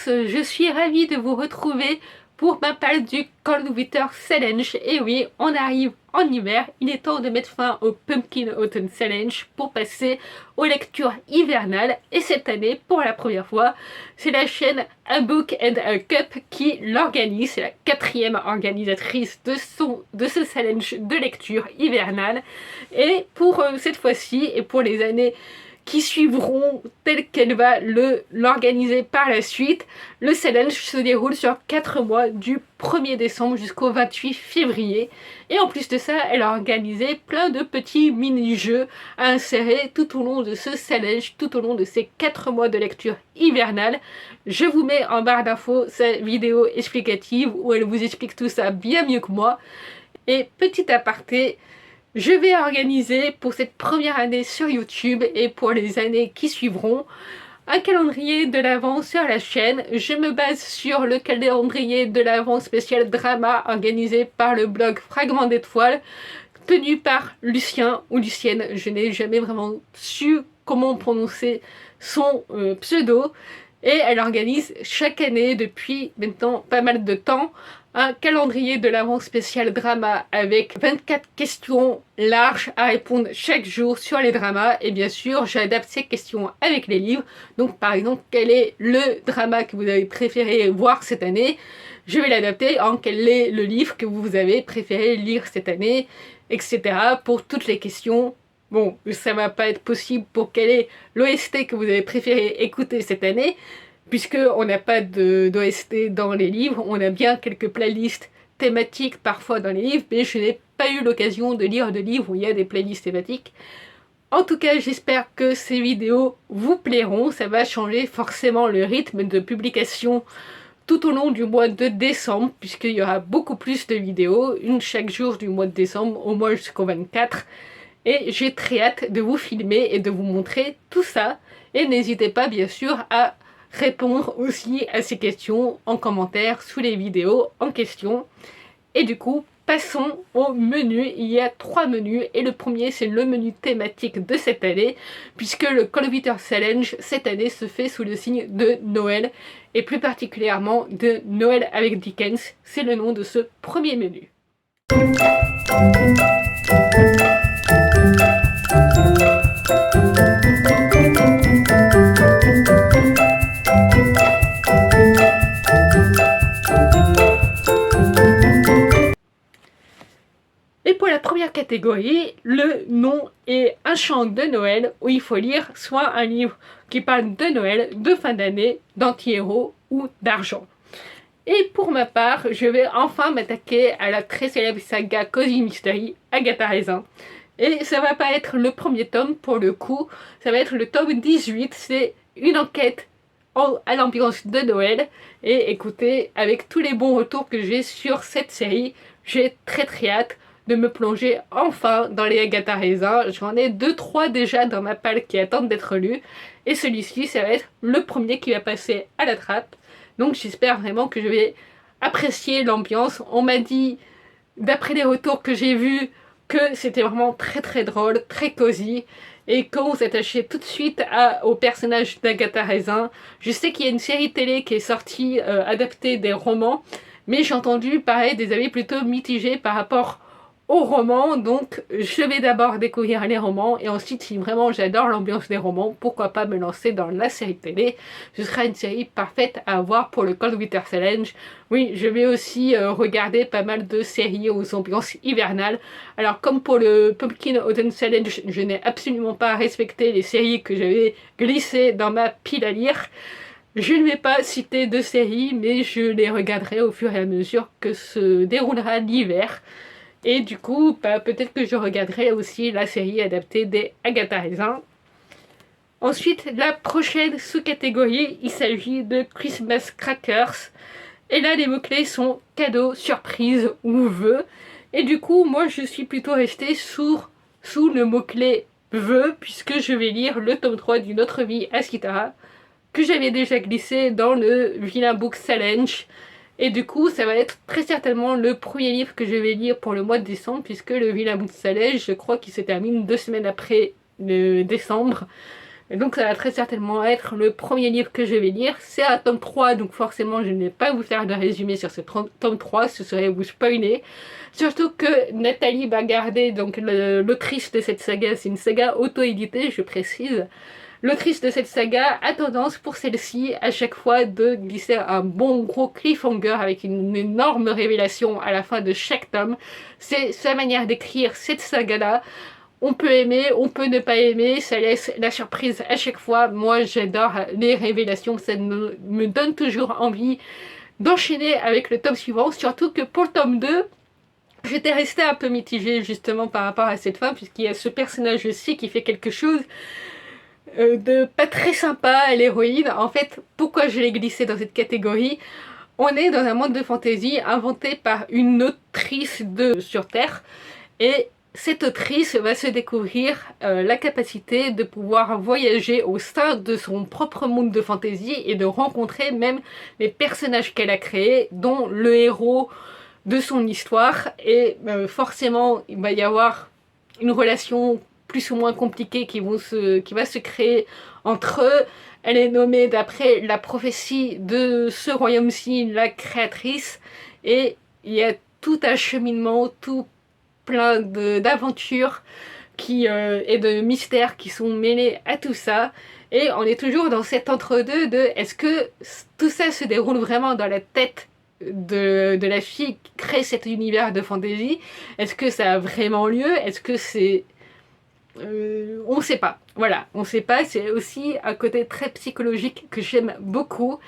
tous, je suis ravie de vous retrouver pour ma palle du Cold Winter Challenge. Et oui, on arrive en hiver, il est temps de mettre fin au Pumpkin Autumn Challenge pour passer aux lectures hivernales. Et cette année, pour la première fois, c'est la chaîne A Book and a Cup qui l'organise. C'est la 4e organisatrice de ce challenge de lecture hivernale. Et pour cette fois-ci, et pour les années qui suivront telle qu'elle va l'organiser par la suite. Le challenge se déroule sur 4 mois du 1er décembre jusqu'au 28 février. Et en plus de ça, elle a organisé plein de petits mini-jeux à insérer tout au long de ce challenge, tout au long de ces 4 mois de lecture hivernale. Je vous mets en barre d'infos sa vidéo explicative où elle vous explique tout ça bien mieux que moi. Et petit aparté, je vais organiser pour cette première année sur YouTube et pour les années qui suivront un calendrier de l'Avent sur la chaîne. Je me base sur le calendrier de l'Avent spécial drama organisé par le blog Fragment d'étoiles, tenu par Lucien ou Lucienne. Je n'ai jamais vraiment su comment prononcer son pseudo. Et elle organise chaque année depuis maintenant pas mal de temps un calendrier de l'Avent spécial drama avec 24 questions larges à répondre chaque jour sur les dramas. Et bien sûr, j'adapte ces questions avec les livres. Donc par exemple, quel est le drama que vous avez préféré voir cette année? Je vais l'adapter en quel est le livre que vous avez préféré lire cette année, etc. pour toutes les questions. Bon, ça va pas être possible pour quel est l'OST que vous avez préféré écouter cette année, puisqu'on n'a pas d'OST dans les livres. On a bien quelques playlists thématiques parfois dans les livres, mais je n'ai pas eu l'occasion de lire de livres où il y a des playlists thématiques. En tout cas, j'espère que ces vidéos vous plairont. Ça va changer forcément le rythme de publication tout au long du mois de décembre, puisqu'il y aura beaucoup plus de vidéos, une chaque jour du mois de décembre, au moins jusqu'au 24. Et j'ai très hâte de vous filmer et de vous montrer tout ça. Et n'hésitez pas bien sûr à répondre aussi à ces questions en commentaire sous les vidéos en question. Et du coup, passons au menu. Il y a 3 menus et le premier c'est le menu thématique de cette année, puisque le Cold Winter Challenge cette année se fait sous le signe de Noël et plus particulièrement de Noël avec Dickens. C'est le nom de ce premier menu. Et pour la première catégorie, le nom est un chant de Noël où il faut lire soit un livre qui parle de Noël, de fin d'année, d'anti-héros ou d'argent. Et pour ma part, je vais enfin m'attaquer à la très célèbre saga Cozy Mystery, Agatha Raisin. Et ça va pas être le premier tome pour le coup, ça va être le tome 18, c'est une enquête à l'ambiance de Noël. Et écoutez, avec tous les bons retours que j'ai sur cette série, j'ai très hâte de me plonger enfin dans les Agatha Raisin. J'en ai 2-3 déjà dans ma palle qui attendent d'être lus. Et celui-ci, ça va être le premier qui va passer à la trappe. Donc j'espère vraiment que je vais apprécier l'ambiance. On m'a dit, d'après les retours que j'ai vus, que c'était vraiment très drôle, très cosy. Et qu'on s'attachait tout de suite au personnage d'Agatha Raisin. Je sais qu'il y a une série télé qui est sortie adaptée des romans. Mais j'ai entendu, pareil, des avis plutôt mitigés par rapport aux romans, donc je vais d'abord découvrir les romans et ensuite si vraiment j'adore l'ambiance des romans, pourquoi pas me lancer dans la série télé. Ce sera une série parfaite à avoir pour le Cold Winter Challenge. Oui, je vais aussi regarder pas mal de séries aux ambiances hivernales. Alors comme pour le Pumpkin Autumn Challenge, je n'ai absolument pas respecté les séries que j'avais glissées dans ma pile à lire. Je ne vais pas citer de séries, mais je les regarderai au fur et à mesure que se déroulera l'hiver. Et du coup, peut-être que je regarderai aussi la série adaptée des Agatha Raisin. Ensuite, la prochaine sous-catégorie, il s'agit de Christmas Crackers. Et là, les mots-clés sont cadeau, surprise ou vœu. Et du coup, moi, je suis plutôt restée sous le mot-clé vœu, puisque je vais lire le tome 3 d'une autre vie à Skitara, que j'avais déjà glissé dans le Villain Book Challenge. Et du coup, ça va être très certainement le premier livre que je vais lire pour le mois de décembre, puisque le Villain Book Challenge, je crois qu'il se termine 2 semaines après le décembre. Et donc ça va très certainement être le premier livre que je vais lire. C'est un tome 3, donc forcément je ne vais pas vous faire de résumé sur ce tome 3, ce serait vous spoiler. Surtout que Nathalie Bagardé, donc l'autrice de cette saga, c'est une saga auto-éditée, je précise. L'autrice de cette saga a tendance pour celle-ci à chaque fois de glisser un bon gros cliffhanger avec une énorme révélation à la fin de chaque tome. C'est sa manière d'écrire cette saga-là. On peut aimer, on peut ne pas aimer, ça laisse la surprise à chaque fois. Moi j'adore les révélations, ça me donne toujours envie d'enchaîner avec le tome suivant, surtout que pour le tome 2, j'étais restée un peu mitigée justement par rapport à cette fin, puisqu'il y a ce personnage aussi qui fait quelque chose de pas très sympa à l'héroïne. En fait, pourquoi je l'ai glissé dans cette catégorie? On est dans un monde de fantasy inventé par une autrice sur Terre, et cette autrice va se découvrir la capacité de pouvoir voyager au sein de son propre monde de fantasy et de rencontrer même les personnages qu'elle a créés, dont le héros de son histoire. Et forcément, il va y avoir une relation plus ou moins compliquée qui va se créer entre eux. Elle est nommée d'après la prophétie de ce royaume-ci, la créatrice, et il y a tout un cheminement, tout plein d'aventures et de mystères qui sont mêlés à tout ça. Et on est toujours dans cet entre-deux de est-ce que tout ça se déroule vraiment dans la tête de la fille qui crée cet univers de fantasy? Est-ce que ça a vraiment lieu? Est-ce que c'est... on sait pas. Voilà, on sait pas. C'est aussi un côté très psychologique que j'aime beaucoup.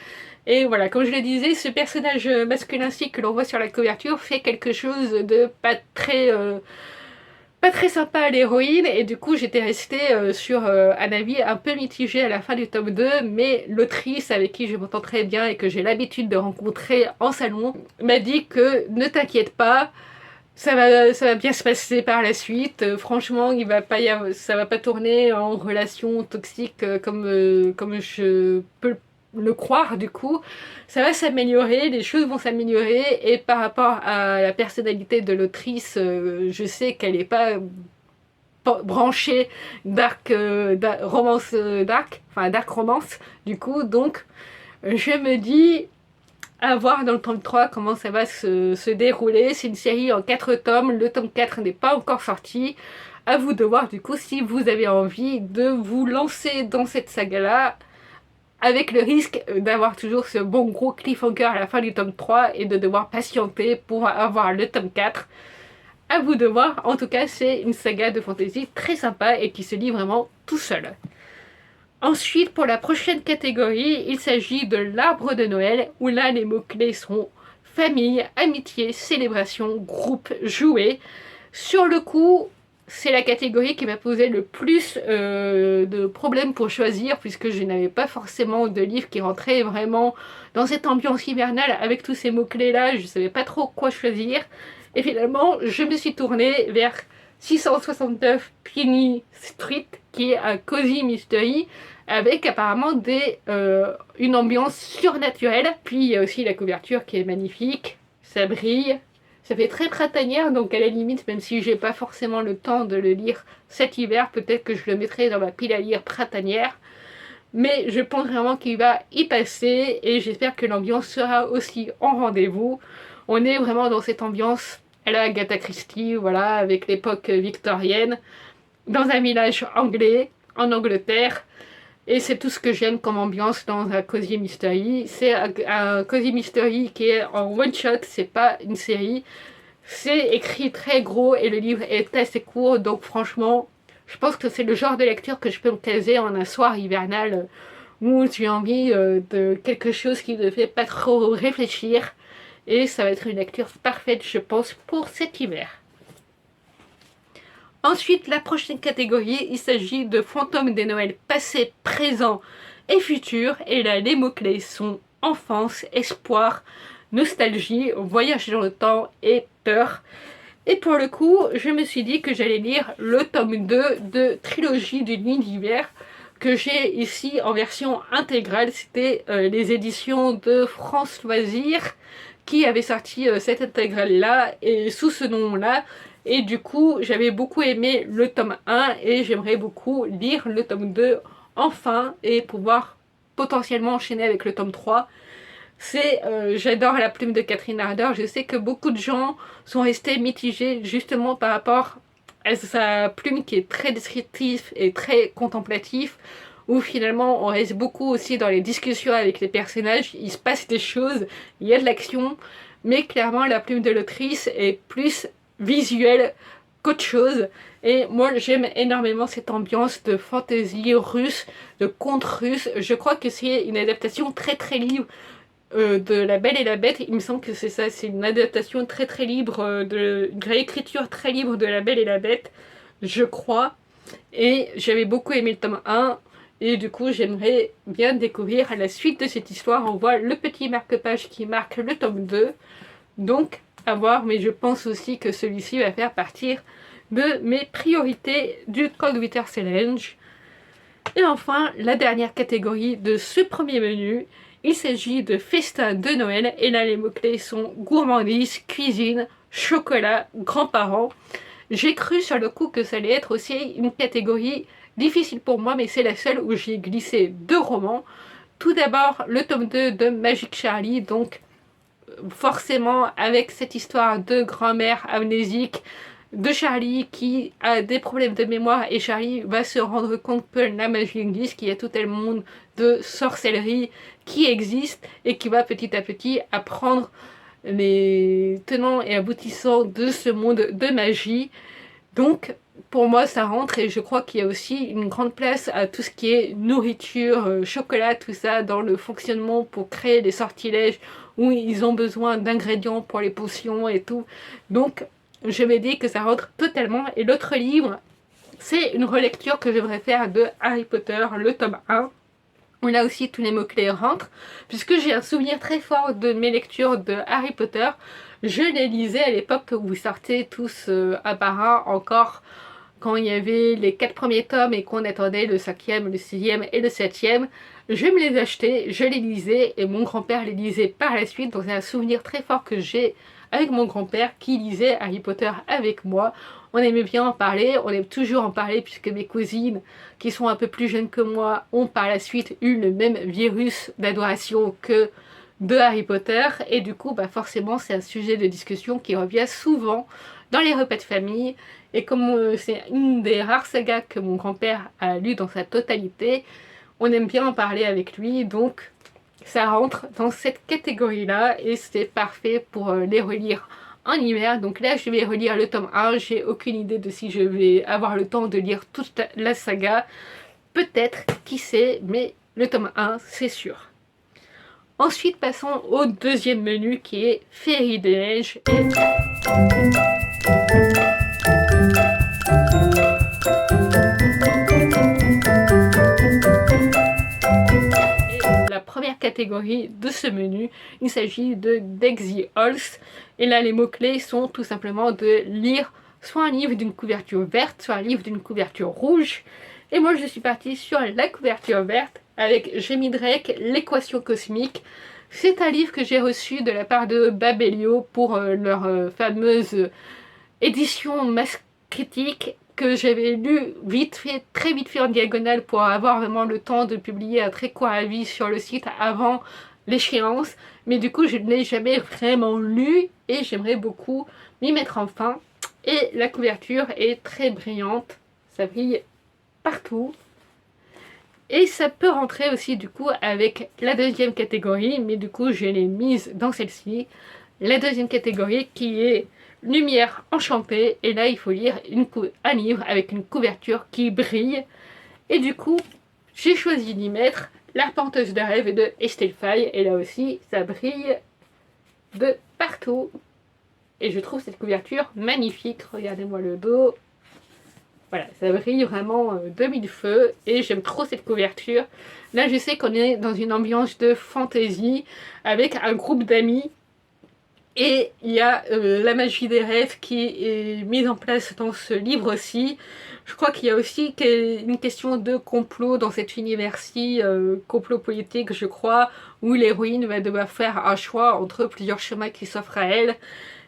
Et voilà, comme je le disais, ce personnage masculin-ci que l'on voit sur la couverture fait quelque chose de pas très sympa à l'héroïne, et du coup j'étais restée sur un avis un peu mitigé à la fin du tome 2, mais l'autrice avec qui je m'entends très bien et que j'ai l'habitude de rencontrer en salon m'a dit que ne t'inquiète pas, ça va bien se passer par la suite. Franchement, ça va pas tourner en relation toxique comme je peux le croire. Du coup, ça va s'améliorer, les choses vont s'améliorer, et par rapport à la personnalité de l'autrice, je sais qu'elle n'est pas branchée romance dark romance. Du coup, donc, je me dis à voir dans le tome 3 comment ça va se dérouler. C'est une série en 4 tomes, le tome 4 n'est pas encore sorti. À vous de voir du coup si vous avez envie de vous lancer dans cette saga-là, avec le risque d'avoir toujours ce bon gros cliffhanger à la fin du tome 3 et de devoir patienter pour avoir le tome 4. À vous de voir. En tout cas, c'est une saga de fantasy très sympa et qui se lit vraiment tout seul. Ensuite, pour la prochaine catégorie, il s'agit de l'arbre de Noël, où là, les mots-clés sont famille, amitié, célébration, groupe, jouet. Sur le coup, c'est la catégorie qui m'a posé le plus de problèmes pour choisir, puisque je n'avais pas forcément de livre qui rentrait vraiment dans cette ambiance hivernale avec tous ces mots-clés-là. Je ne savais pas trop quoi choisir. Et finalement, je me suis tournée vers 669 Peony Street, qui est un cozy mystery, avec apparemment une ambiance surnaturelle. Puis il y a aussi la couverture qui est magnifique, ça brille. Ça fait très printanière, donc à la limite, même si j'ai pas forcément le temps de le lire cet hiver, peut-être que je le mettrai dans ma pile à lire printanière. Mais je pense vraiment qu'il va y passer, et j'espère que l'ambiance sera aussi en rendez-vous. On est vraiment dans cette ambiance à la Agatha Christie, voilà, avec l'époque victorienne, dans un village anglais, en Angleterre. Et c'est tout ce que j'aime comme ambiance dans un cozy mystery. C'est un cozy mystery qui est en one shot, c'est pas une série. C'est écrit très gros et le livre est assez court, donc franchement, je pense que c'est le genre de lecture que je peux me caser en un soir hivernal où j'ai envie de quelque chose qui ne fait pas trop réfléchir. Et ça va être une lecture parfaite, je pense, pour cet hiver. Ensuite, la prochaine catégorie, il s'agit de fantômes des Noëls passés, présents et futurs. Et là, les mots-clés sont enfance, espoir, nostalgie, voyage dans le temps et peur. Et pour le coup, je me suis dit que j'allais lire le tome 2 de Trilogie du Nid d'hiver, que j'ai ici en version intégrale. C'était les éditions de France Loisirs qui avaient sorti cette intégrale-là, et sous ce nom-là. Et du coup, j'avais beaucoup aimé le tome 1 et j'aimerais beaucoup lire le tome 2 enfin et pouvoir potentiellement enchaîner avec le tome 3. J'adore la plume de Catherine Harder. Je sais que beaucoup de gens sont restés mitigés justement par rapport à sa plume qui est très descriptive et très contemplatif, où finalement on reste beaucoup aussi dans les discussions avec les personnages, il se passe des choses, il y a de l'action, mais clairement la plume de l'autrice est plus visuelle qu'autre chose. Et moi j'aime énormément cette ambiance de fantasy russe, de conte russe. Je crois que c'est une adaptation très très libre de La Belle et la Bête. Il me semble que c'est ça, c'est une adaptation très très libre, une réécriture très libre de La Belle et la Bête, je crois. Et j'avais beaucoup aimé le tome 1. Et du coup, j'aimerais bien découvrir la suite de cette histoire. On voit le petit marque-page qui marque le tome 2. Donc, à voir. Mais je pense aussi que celui-ci va faire partir de mes priorités du Coldwater Challenge. Et enfin, la dernière catégorie de ce premier menu. Il s'agit de festin de Noël. Et là, les mots-clés sont gourmandise, cuisine, chocolat, grands-parents. J'ai cru sur le coup que ça allait être aussi une catégorie difficile pour moi, mais c'est la seule où j'ai glissé 2 romans. Tout d'abord, le tome 2 de Magic Charlie, donc forcément avec cette histoire de grand-mère amnésique, de Charlie qui a des problèmes de mémoire, et Charlie va se rendre compte que la magie existe, qu'il y a tout un monde de sorcellerie qui existe, et qui va petit à petit apprendre les tenants et aboutissants de ce monde de magie. Donc pour moi ça rentre, et je crois qu'il y a aussi une grande place à tout ce qui est nourriture, chocolat, tout ça dans le fonctionnement pour créer des sortilèges où ils ont besoin d'ingrédients pour les potions et tout. Donc je me dis que ça rentre totalement. Et l'autre livre, c'est une relecture que je devrais faire de Harry Potter, le tome 1. Où là aussi tous les mots-clés rentrent, puisque j'ai un souvenir très fort de mes lectures de Harry Potter. Je les lisais à l'époque où vous sortez tous à par un, encore quand il y avait les 4 premiers tomes et qu'on attendait le 5e, le 6e et le 7e. Je me les achetais, je les lisais, et mon grand-père les lisait par la suite. Donc c'est un souvenir très fort que j'ai avec mon grand-père qui lisait Harry Potter avec moi. On aimait bien en parler, on aime toujours en parler, puisque mes cousines, qui sont un peu plus jeunes que moi, ont par la suite eu le même virus d'adoration que de Harry Potter. Et du coup, forcément, c'est un sujet de discussion qui revient souvent dans les repas de famille. Et comme c'est une des rares sagas que mon grand-père a lu dans sa totalité, on aime bien en parler avec lui. Donc ça rentre dans cette catégorie-là, et c'est parfait pour les relire en hiver. Donc là je vais relire le tome 1, j'ai aucune idée de si je vais avoir le temps de lire toute la saga, peut-être, qui sait, mais le tome 1 c'est sûr. Ensuite passons au deuxième menu qui est Féerie des Neiges. La première catégorie de ce menu, il s'agit de Deck the Halls. Et là les mots-clés sont tout simplement de lire soit un livre d'une couverture verte, soit un livre d'une couverture rouge. Et moi je suis partie sur la couverture verte avec Jamie Drake, l'équation cosmique. C'est un livre que j'ai reçu de la part de Babelio pour leur fameuse édition Masse Critique, que j'avais lu vite fait, très vite fait en diagonale pour avoir vraiment le temps de publier un très court avis sur le site avant l'échéance. Mais du coup je ne l'ai jamais vraiment lu et j'aimerais beaucoup m'y mettre enfin. Et la couverture est très brillante, ça brille partout. Et ça peut rentrer aussi du coup avec la deuxième catégorie, mais du coup je l'ai mise dans celle-ci. La deuxième catégorie qui est Lumière enchantée, et là il faut lire un livre avec une couverture qui brille. Et du coup j'ai choisi d'y mettre L'Arpenteuse de rêve de Estelle Faye, et là aussi ça brille de partout. Et je trouve cette couverture magnifique, regardez-moi le dos. Voilà, ça brille vraiment de mille feux, et j'aime trop cette couverture. Là je sais qu'on est dans une ambiance de fantasy avec un groupe d'amis. Et il y a la magie des rêves qui est mise en place dans ce livre aussi. Je crois qu'il y a aussi une question de complot dans cet univers-ci, complot politique je crois, où l'héroïne va devoir faire un choix entre plusieurs chemins qui s'offrent à elle.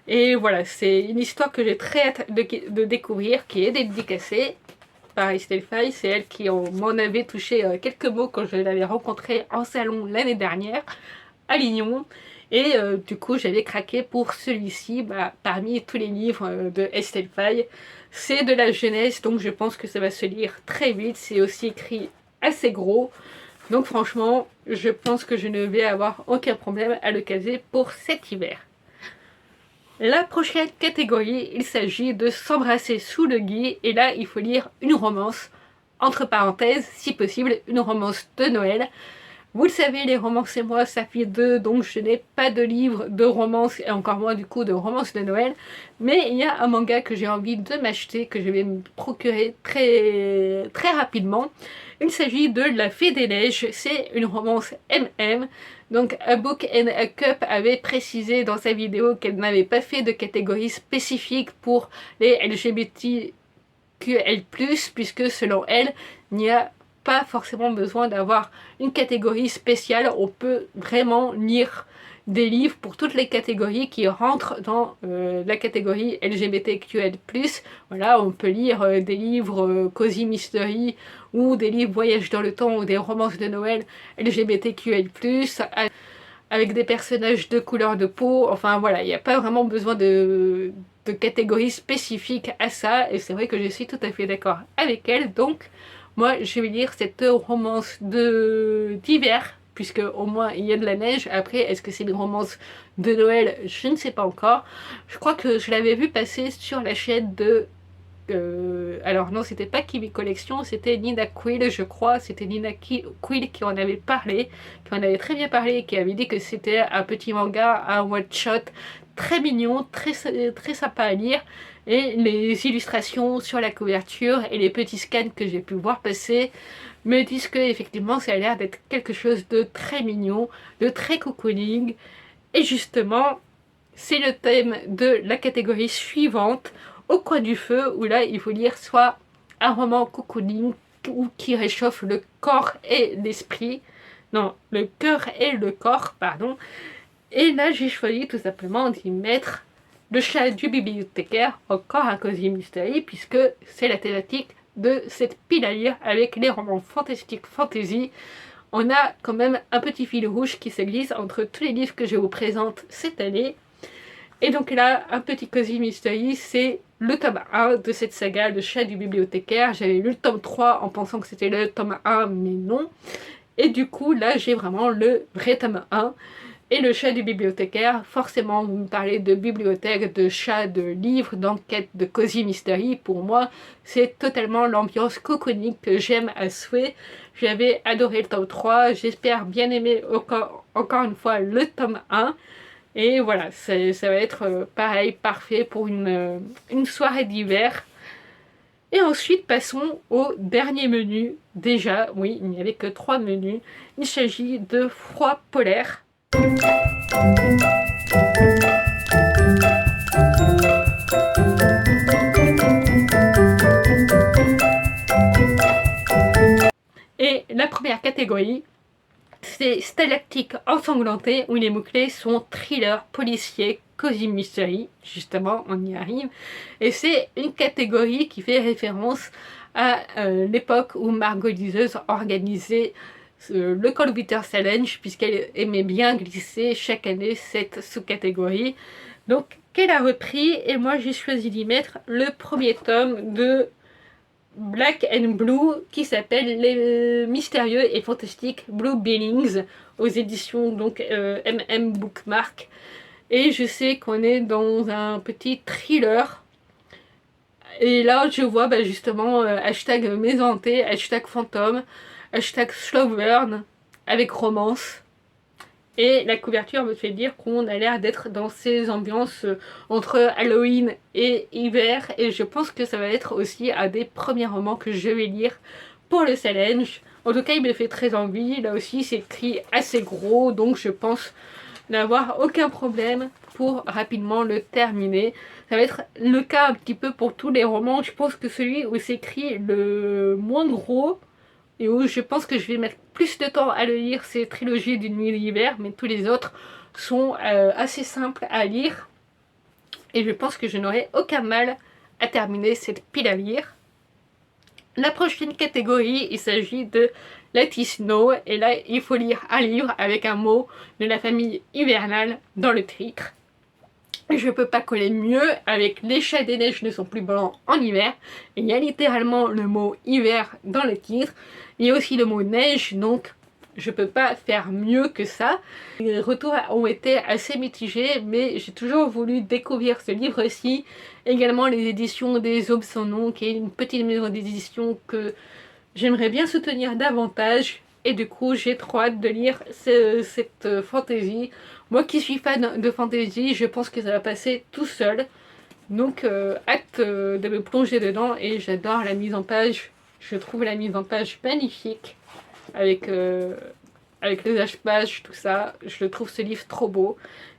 Et voilà, c'est une histoire que j'ai très hâte de découvrir, qui est dédicacée. par Estelle Faye. C'est elle qui m'en avait touché quelques mots quand je l'avais rencontrée en salon l'année dernière à Lignon. Et du coup j'avais craqué pour celui-ci parmi tous les livres de Estelle Faye. C'est de la jeunesse, donc je pense que ça va se lire très vite. C'est aussi écrit assez gros. Donc franchement, je pense que je ne vais avoir aucun problème à le caser pour cet hiver. La prochaine catégorie, il s'agit de s'embrasser sous le gui. Et là, il faut lire une romance, entre parenthèses, si possible, une romance de Noël. Vous le savez, les romances et moi, ça fait deux, donc je n'ai pas de livre de romance, et encore moins du coup de romance de Noël. Mais il y a un manga que j'ai envie de m'acheter, que je vais me procurer très rapidement. Il s'agit de La Fée des Neiges, c'est une romance MM. Donc A Book and a Cup avait précisé dans sa vidéo qu'elle n'avait pas fait de catégorie spécifique pour les LGBTQL+, puisque selon elle, il n'y a pas forcément besoin d'avoir une catégorie spéciale. On peut vraiment lire des livres pour toutes les catégories qui rentrent dans la catégorie LGBTQL+. Voilà, on peut lire des livres Cozy Mystery ou des livres Voyage dans le temps ou des romances de Noël LGBTQL+, avec des personnages de couleur de peau. Enfin voilà, il n'y a pas vraiment besoin de catégorie spécifique à ça, et c'est vrai que je suis tout à fait d'accord avec elle. Donc moi je vais lire cette romance d'hiver, puisque au moins il y a de la neige. Après, est-ce que c'est une romance de Noël? Je ne sais pas encore. Je crois que je l'avais vu passer sur la chaîne de... alors non, c'était pas Kiwi Collection, c'était Nina Quill, je crois. C'était Nina Quill qui en avait parlé, qui en avait très bien parlé, et qui avait dit que c'était un petit manga, un one-shot très mignon, très sympa à lire. Et les illustrations sur la couverture et les petits scans que j'ai pu voir passer me disent que effectivement ça a l'air d'être quelque chose de très mignon, de très cocooning. Et justement, c'est le thème de la catégorie suivante, Au coin du feu, où là il faut lire soit un roman cocooning ou qui réchauffe le corps et l'esprit. Non, le cœur et le corps, pardon. Et là j'ai choisi tout simplement d'y mettre Le chat du bibliothécaire, encore un Cozy Mystery, puisque c'est la thématique de cette pile à lire avec les romans fantastiques fantasy. On a quand même un petit fil rouge qui se glisse entre tous les livres que je vous présente cette année. Et donc là, un petit Cozy Mystery, c'est le tome 1 de cette saga, Le chat du bibliothécaire. J'avais lu le tome 3 en pensant que c'était le tome 1, mais non. Et du coup, là, j'ai vraiment le vrai tome 1. Et le chat du bibliothécaire, forcément, vous me parlez de bibliothèque, de chat, de livres, d'enquête, de Cozy Mystery. Pour moi, c'est totalement l'ambiance coconique que j'aime à souhait. J'avais adoré le tome 3, j'espère bien aimer encore une fois le tome 1. Et voilà, ça va être pareil, parfait pour une soirée d'hiver. Et ensuite, passons au dernier menu. Déjà, oui, il n'y avait que 3 menus. Il s'agit de Froid polaire. Et la première catégorie, c'est Stalactique ensanglanté, où les mots-clés sont thriller, policier, Cozy Mystery. Justement, on y arrive. Et c'est une catégorie qui fait référence à l'époque où Margot Liseuse organisait le Cold Winter Challenge, puisqu'elle aimait bien glisser chaque année cette sous-catégorie. Donc, qu'elle a repris, et moi j'ai choisi d'y mettre le premier tome de Black and Blue, qui s'appelle Les mystérieux et fantastiques Blue Billings, aux éditions donc MM Bookmark. Et je sais qu'on est dans un petit thriller. Et là, je vois justement hashtag maison hantée, hashtag fantôme, hashtag slow burn avec romance. Et la couverture me fait dire qu'on a l'air d'être dans ces ambiances entre Halloween et hiver. Et je pense que ça va être aussi un des premiers romans que je vais lire pour le challenge. En tout cas, il me fait très envie. Là aussi, c'est écrit assez gros, donc je pense n'avoir aucun problème pour rapidement le terminer. Ça va être le cas un petit peu pour tous les romans. Je pense que celui où c'est écrit le moins gros et où je pense que je vais mettre plus de temps à le lire, c'est Trilogie d'une nuit d'hiver, mais tous les autres sont assez simples à lire. Et je pense que je n'aurai aucun mal à terminer cette pile à lire. La prochaine catégorie, il s'agit de Let It Snow, et là il faut lire un livre avec un mot de la famille hivernale dans le titre. Je peux pas coller mieux avec Les Chats des Neiges ne sont plus blancs en hiver. Il y a littéralement le mot hiver dans le titre. Il y a aussi le mot neige, donc je peux pas faire mieux que ça. Les retours ont été assez mitigés, mais j'ai toujours voulu découvrir ce livre-ci. Également les éditions des Aubes sans nom, qui est une petite maison d'édition que j'aimerais bien soutenir davantage. Et du coup, j'ai trop hâte de lire cette fantaisie. Moi qui suis fan de fantasy, je pense que ça va passer tout seul. Donc, hâte de me plonger dedans. Et j'adore la mise en page. Je trouve la mise en page magnifique. Avec les pages, tout ça. Je trouve ce livre trop beau.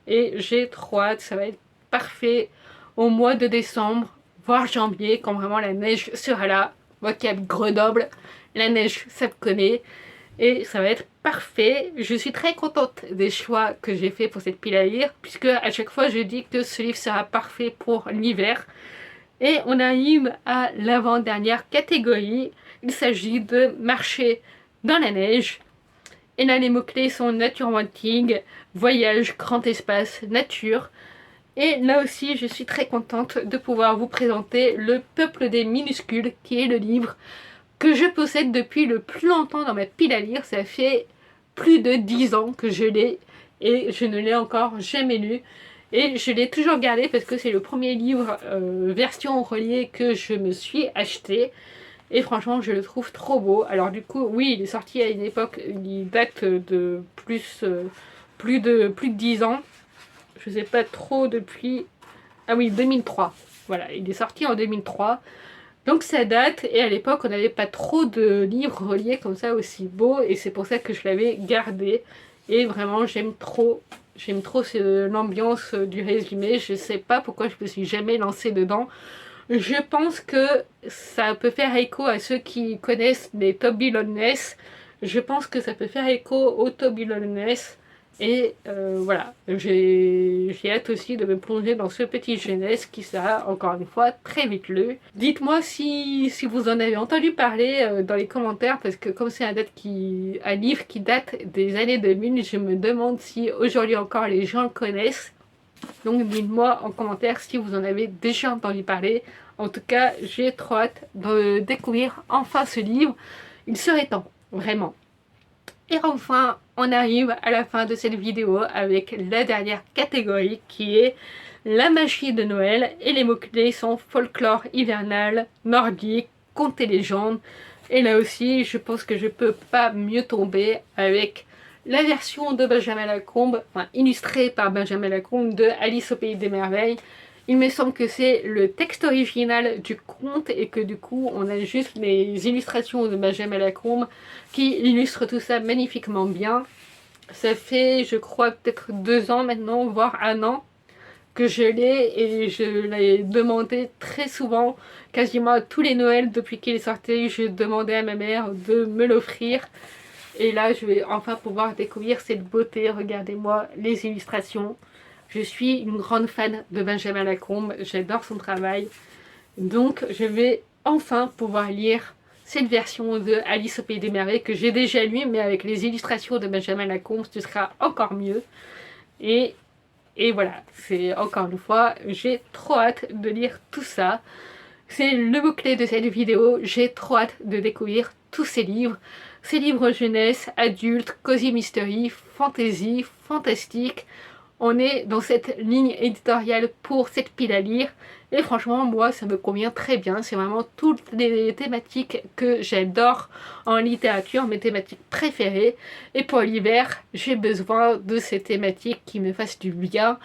Et j'ai trop hâte. Ça va être parfait au mois de décembre, voire janvier, quand vraiment la neige sera là. Moi qui habite Grenoble, la neige, ça me connaît. Et ça va être parfait. Je suis très contente des choix que j'ai fait pour cette pile à lire, puisque à chaque fois je dis que ce livre sera parfait pour l'hiver. Et on arrive à l'avant-dernière catégorie. Il s'agit de Marcher dans la neige. Et là les mots-clés sont nature wanting, voyage, grand espace, nature. Et là aussi je suis très contente de pouvoir vous présenter Le Peuple des minuscules, qui est le livre que je possède depuis le plus longtemps dans ma pile à lire. Ça fait plus de 10 ans que je l'ai et je ne l'ai encore jamais lu. Et je l'ai toujours gardé parce que c'est le premier livre version reliée que je me suis acheté. Et franchement, je le trouve trop beau. Alors du coup, oui, il est sorti à une époque, il date de plus de 10 ans. Je sais pas trop depuis... Ah oui, 2003. Voilà, il est sorti en 2003. Donc ça date, et à l'époque on n'avait pas trop de livres reliés comme ça aussi beaux, et c'est pour ça que je l'avais gardé. Et vraiment j'aime trop l'ambiance du résumé. Je sais pas pourquoi je me suis jamais lancée dedans. Je pense que ça peut faire écho à ceux qui connaissent les Toby Loveless. Je pense que ça peut faire écho aux Toby Loveless. Et voilà, j'ai hâte aussi de me plonger dans ce petit jeunesse qui sera encore une fois très vite lu. Dites-moi si vous en avez entendu parler dans les commentaires, parce que comme c'est un livre qui date des années 2000, je me demande si aujourd'hui encore les gens le connaissent. Donc dites-moi en commentaire si vous en avez déjà entendu parler. En tout cas, j'ai trop hâte de découvrir enfin ce livre. Il serait temps, vraiment. Et enfin, on arrive à la fin de cette vidéo avec la dernière catégorie qui est la magie de Noël. Et les mots-clés sont folklore hivernal, nordique, contes et légendes. Et là aussi, je pense que je peux pas mieux tomber avec la version de Benjamin Lacombe, enfin illustrée par Benjamin Lacombe, de Alice au Pays des Merveilles. Il me semble que c'est le texte original du conte et que du coup on a juste les illustrations de Benjamin Lacombe qui illustrent tout ça magnifiquement bien. Ça fait je crois peut-être 2 ans maintenant, voire 1 an que je l'ai, et je l'ai demandé très souvent, quasiment à tous les Noëls depuis qu'il est sorti. Je demandais à ma mère de me l'offrir. Et là je vais enfin pouvoir découvrir cette beauté. Regardez-moi les illustrations. Je suis une grande fan de Benjamin Lacombe, j'adore son travail. Donc je vais enfin pouvoir lire cette version de Alice au Pays des Merveilles que j'ai déjà lue, mais avec les illustrations de Benjamin Lacombe, ce sera encore mieux. Et voilà, c'est encore une fois, j'ai trop hâte de lire tout ça. C'est le mot-clé de cette vidéo, j'ai trop hâte de découvrir tous ces livres jeunesse, adultes, cozy mystery, fantasy, fantastique. On est dans cette ligne éditoriale pour cette pile à lire. Et franchement, moi, ça me convient très bien. C'est vraiment toutes les thématiques que j'adore en littérature, mes thématiques préférées. Et pour l'hiver, j'ai besoin de ces thématiques qui me fassent du bien.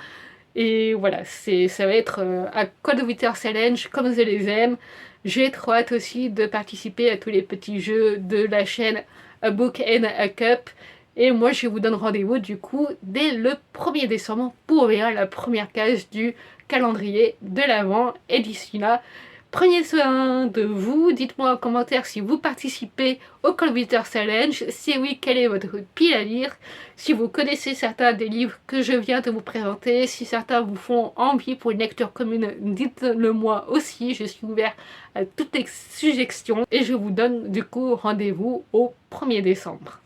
Et voilà, ça va être un Cold Winter Challenge comme je les aime. J'ai trop hâte aussi de participer à tous les petits jeux de la chaîne A Book and a Cup. Et moi je vous donne rendez-vous du coup dès le 1er décembre pour ouvrir la première case du calendrier de l'Avent. Et d'ici là, Prenez soin de vous, dites-moi en commentaire si vous participez au Cold Winter Challenge, si oui, quelle est votre pile à lire, si vous connaissez certains des livres que je viens de vous présenter, si certains vous font envie pour une lecture commune, dites-le moi aussi, je suis ouvert à toutes les suggestions et je vous donne du coup rendez-vous au 1er décembre.